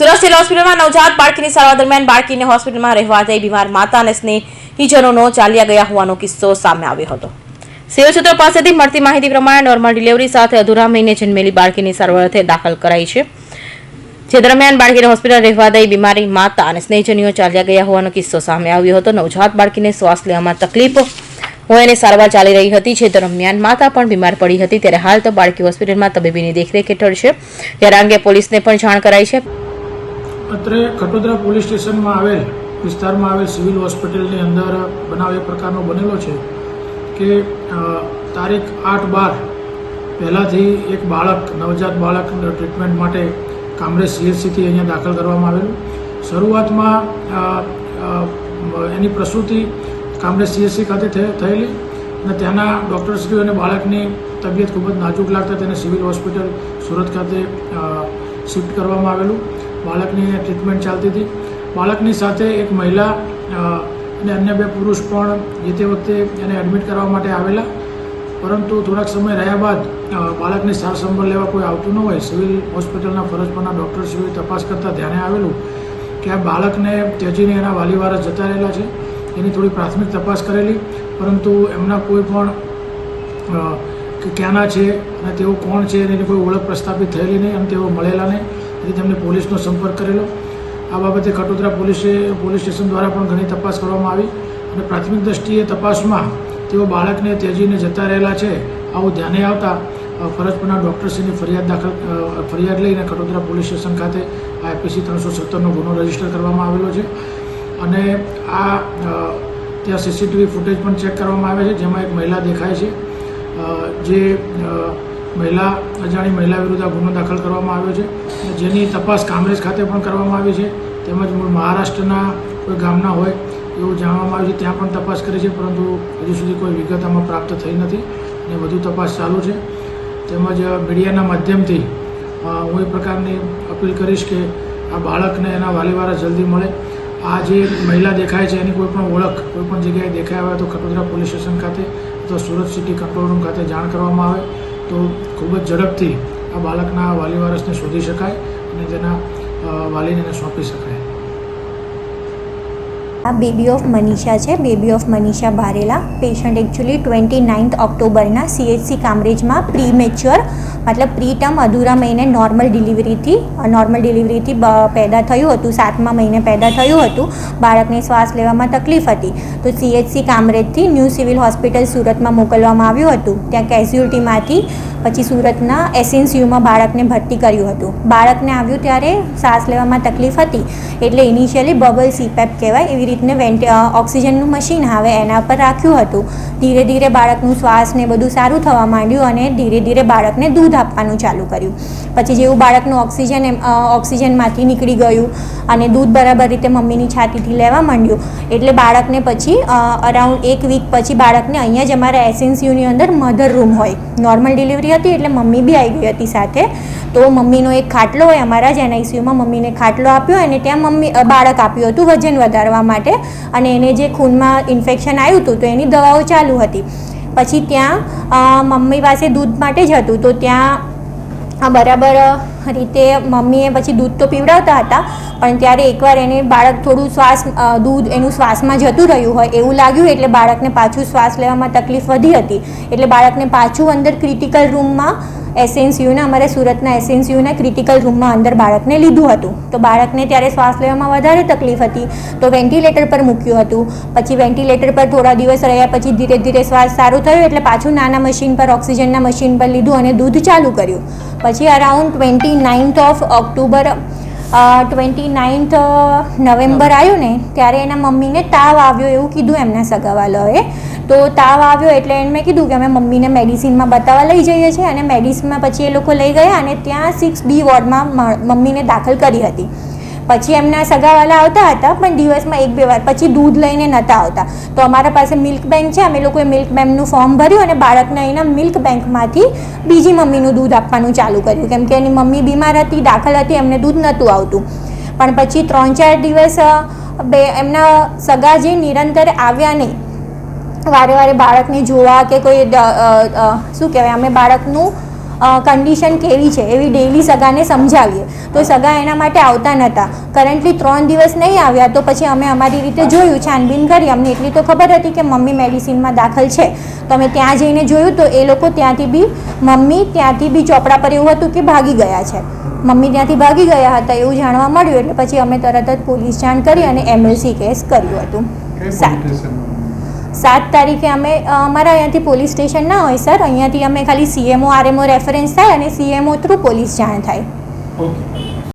Surat civil હોસ્પિટલમાં નવજાત બાળકીની સારવાર દરમિયાન બાળકીને હોસ્પિટલમાં રહેવા જઈ બીમાર માતા અને સ્નેહીજનોનો ચાલ્યા ગયા હોવાનો કિસ્સો સામે આવ્યો હતો। સિવિલ સૂત્રો પાસેથી મળતી માહિતી પ્રમાણે નોર્મલ ડિલિવરી સાથે અધૂરા મહિને જન્મેલી બાળકીની સારવાર અર્થે દાખલ કરાઈ છે, જે દરમિયાન બાળકીને હોસ્પિટલ રહેવા દઈ બીમારી માતા અને સ્નેહીજનીઓ ચાલ્યા ગયા હોવાનો કિસ્સો સામે આવ્યો હતો। નવજાત બાળકીને શ્વાસ લેવામાં તકલીફ હોય અને સારવાર ચાલી રહી હતી, જે દરમિયાન માતા પણ બીમાર પડી હતી। ત્યારે હાલ તો બાળકી હોસ્પિટલમાં તબીબીની દેખરેખ હેઠળ છે, ત્યારે અંગે પોલીસને પણ જાણ કરાઈ છે। અત્રે ખટોદરા પોલીસ સ્ટેશનમાં આવેલ વિસ્તારમાં આવેલ સિવિલ હોસ્પિટલની અંદર બનાવ એક પ્રકારનો બનેલો છે કે તારીખ 8/12 પહેલાંથી એક બાળક નવજાત બાળક ટ્રીટમેન્ટ માટે કામરેજ CHCથી અહીંયા દાખલ કરવામાં આવેલું। શરૂઆતમાં એની પ્રસૂતિ કામરેજ CHC ખાતે થયેલી અને ત્યાંના ડૉક્ટરશ્રીઓ અને બાળકની તબિયત ખૂબ જ નાજુક લાગતા તેને સિવિલ હોસ્પિટલ સુરત ખાતે શિફ્ટ કરવામાં આવેલું। બાળકની ટ્રીટમેન્ટ ચાલતી હતી। બાળકની સાથે એક મહિલા અને અન્ય 2 પુરુષ પણ જે તે વખતે એને એડમિટ કરવા માટે આવેલા, પરંતુ થોડાક સમય રહ્યા બાદ બાળકની સાર સંભાળ લેવા કોઈ આવતું ન હોય સિવિલ હોસ્પિટલના ફરજ પરના ડૉક્ટરશ્રીઓએ તપાસ કરતાં ધ્યાને આવેલું કે આ બાળકને ત્યજીને એના વાલીવારસ જતા રહેલા છે। એની થોડી પ્રાથમિક તપાસ કરેલી, પરંતુ એમના કોઈ પણ ક્યાંના છે અને તેઓ કોણ છે એની કોઈ ઓળખ પ્રસ્થાપિત થયેલી નહીં અને તેઓ મળેલા નહીં। તેથી તેમને પોલીસનો સંપર્ક કરેલો। આ બાબતે ખટોદરા પોલીસ સ્ટેશન દ્વારા પણ ઘણી તપાસ કરવામાં આવી અને પ્રાથમિક દ્રષ્ટિએ તપાસમાં તેઓ બાળકને ત્યજીને જતા રહેલા છે આવું ધ્યાને આવતા ફરજ પરના ડૉક્ટરશ્રીની ફરિયાદ લઈને ખટોદરા પોલીસ સ્ટેશન ખાતે IPC 317નો ગુનો રજીસ્ટર કરવામાં આવેલો છે અને આ ત્યાં CCTV ફૂટેજ પણ ચેક કરવામાં આવે છે, જેમાં એક મહિલા દેખાય છે, જે અજાણી મહિલા વિરુદ્ધ આ ગુનો દાખલ કરવામાં આવ્યો છે, જેની તપાસ કામરેજ ખાતે પણ કરવામાં આવી છે, તેમજ મૂળ મહારાષ્ટ્રના કોઈ ગામના હોય એવું જાણવામાં આવ્યું છે, ત્યાં પણ તપાસ કરી છે, પરંતુ હજુ સુધી કોઈ વિગત આમાં પ્રાપ્ત થઈ નથી અને વધુ તપાસ ચાલુ છે। તેમજ મીડિયાના માધ્યમથી હું એ પ્રકારની અપીલ કરીશ કે આ બાળકને એના વાલીવારસ જલ્દી મળે। આ જે મહિલા દેખાય છે એની કોઈ પણ ઓળખ કોઈ પણ જગ્યાએ દેખાયા હોય તો ખટોદરા પોલીસ સ્ટેશન ખાતે અથવા સુરત સિટી કંટ્રોલ રૂમ ખાતે જાણ કરવામાં આવે તો ખૂબ જ ઝડપથી આ બાળકના વાલીવારસને શોધી શકાય અને તેના વાલીને સોંપી શકાય। આ બેબી ઓફ મનીષા છે, baby of Manisha Barela. Patient actually 29 ઓક્ટોબરના CHC કામરેજમાં પ્રીમેચ્યોર મતલબ પ્રી ટર્મ અધૂરા મહિને નોર્મલ ડિલિવરીથી પેદા થયું હતું, 7મા મહિને પેદા થયું હતું। બાળકને શ્વાસ લેવામાં તકલીફ હતી તો CHC કામરેજથી ન્યૂ સિવિલ હોસ્પિટલ સુરતમાં મોકલવામાં આવ્યું હતું। ત્યાં કેઝ્યુઅલ્ટીમાંથી પછી સુરતના SNCUમાં બાળકને ભરતી કર્યું હતું। બાળકને આવ્યું ત્યારે શ્વાસ લેવામાં તકલીફ હતી એટલે ઇનિશિયલી બબલ CPAP કહેવાય એવી રીતને ઓક્સિજનનું મશીન આવે એના પર રાખ્યું હતું। ધીરે ધીરે બાળકનું શ્વાસ ને બધું સારું થવા માંડ્યું અને ધીરે ધીરે બાળકને દૂધ આપવાનું ચાલુ કર્યું। પછી જેવું બાળકનું ઓક્સિજનમાંથી નીકળી ગયું અને દૂધ બરાબર રીતે મમ્મીની છાતીથી લેવા માંડ્યું એટલે બાળકને પછી અરાઉન્ડ 1 વીક પછી બાળકને અહીંયા જ અમારા SNCUની અંદર મધર રૂમ હોય, નોર્મલ ડિલિવરી હતી એટલે મમ્મી બી આવી ગઈ હતી સાથે, તો મમ્મીનો એક ખાટલો હોય અમારા જ NICUમાં, મમ્મીને ખાટલો આપ્યો અને ત્યાં બાળક આપ્યું હતું વજન વધારવા માટે અને એને જે ખૂનમાં ઇન્ફેક્શન આવ્યું હતું તો એની દવાઓ ચાલુ હતી। પછી ત્યાં મમ્મી પાસે દૂધ માટે જ હતું તો ત્યાં બરાબર રીતે મમ્મીએ પછી દૂધ તો પીવડાવતા હતા, પણ ત્યારે એકવાર એને બાળક થોડું દૂધ એનું શ્વાસમાં જતું રહ્યું હોય એવું લાગ્યું એટલે બાળકને પાછું શ્વાસ લેવામાં તકલીફ વધી હતી એટલે બાળકને પાછું અંદર ક્રિટિકલ રૂમમાં SNCUના અમારે સુરતના SNCUના ક્રિટિકલ રૂમમાં અંદર બાળકને લીધું હતું। તો બાળકને ત્યારે શ્વાસ લેવામાં વધારે તકલીફ હતી તો વેન્ટિલેટર પર મૂક્યું હતું। પછી વેન્ટિલેટર પર થોડા દિવસ રહ્યા પછી ધીરે ધીરે શ્વાસ સારું થયું એટલે પાછું નાના મશીન પર ઓક્સિજનના મશીન પર લીધું અને દૂધ ચાલુ કર્યું। પછી અરાઉન્ડ 29th નવેમ્બર આવ્યું ને ત્યારે એના મમ્મીને તાવ આવ્યો એવું કીધું એમના સગાવાલાઓએ। તો તાવ આવ્યો એટલે મેં કીધું કે અમે મમ્મીને મેડિસિનમાં બતાવવા લઈ જઈએ છીએ અને મેડિસિનમાં પછી એ લોકો લઈ ગયા અને ત્યાં 6B વોર્ડમાં મમ્મીને દાખલ કરી હતી। પછી એમના સગાવાલા આવતા હતા પણ દિવસમાં 1-2 વાર, પછી દૂધ લઈને નહોતા આવતા તો અમારા પાસે મિલ્ક બેંક છે, અમે લોકોએ મિલ્ક બેંકનું ફોર્મ ભર્યું અને બાળકને અહીંના મિલ્ક બેંકમાંથી બીજી મમ્મીનું દૂધ આપવાનું ચાલુ કર્યું કેમ કે એની મમ્મી બીમાર હતી, દાખલ હતી, એમને દૂધ નહોતું આવતું। પણ પછી 3-4 દિવસ એમના સગા જે નિરંતર આવ્યા નહીં, વારે વારે બાળકને જોવા કે કોઈ શું કહેવાય અમે બાળકનું કન્ડિશન કેવી છે એવી ડેઈલી સગાને સમજાવીએ તો સગા એના માટે આવતા નહોતા. કરન્ટલી 3 દિવસ નહીં આવ્યા તો પછી અમે અમારી રીતે જોયું, છાનબીન કરી. અમને એટલી તો ખબર હતી કે મમ્મી મેડિસિનમાં દાખલ છે, તો અમે ત્યાં જઈને જોયું તો એ લોકો મમ્મી ત્યાંથી બી ચોપડા પર એવું હતું કે ભાગી ગયા છે. મમ્મી ત્યાંથી ભાગી ગયા હતા એવું જાણવા મળ્યું એટલે પછી અમે તરત જ પોલીસ જાણ કરી અને એમએલસી કેસ કર્યું હતું. 7 તારીખે અમે અમારા અહીંયાથી પોલીસ સ્ટેશન ના હોય સર, અહીંયાથી અમે ખાલી CMO RMO રેફરન્સ થાય અને CMO થ્રુ પોલીસ જાણ થાય. ઓકે.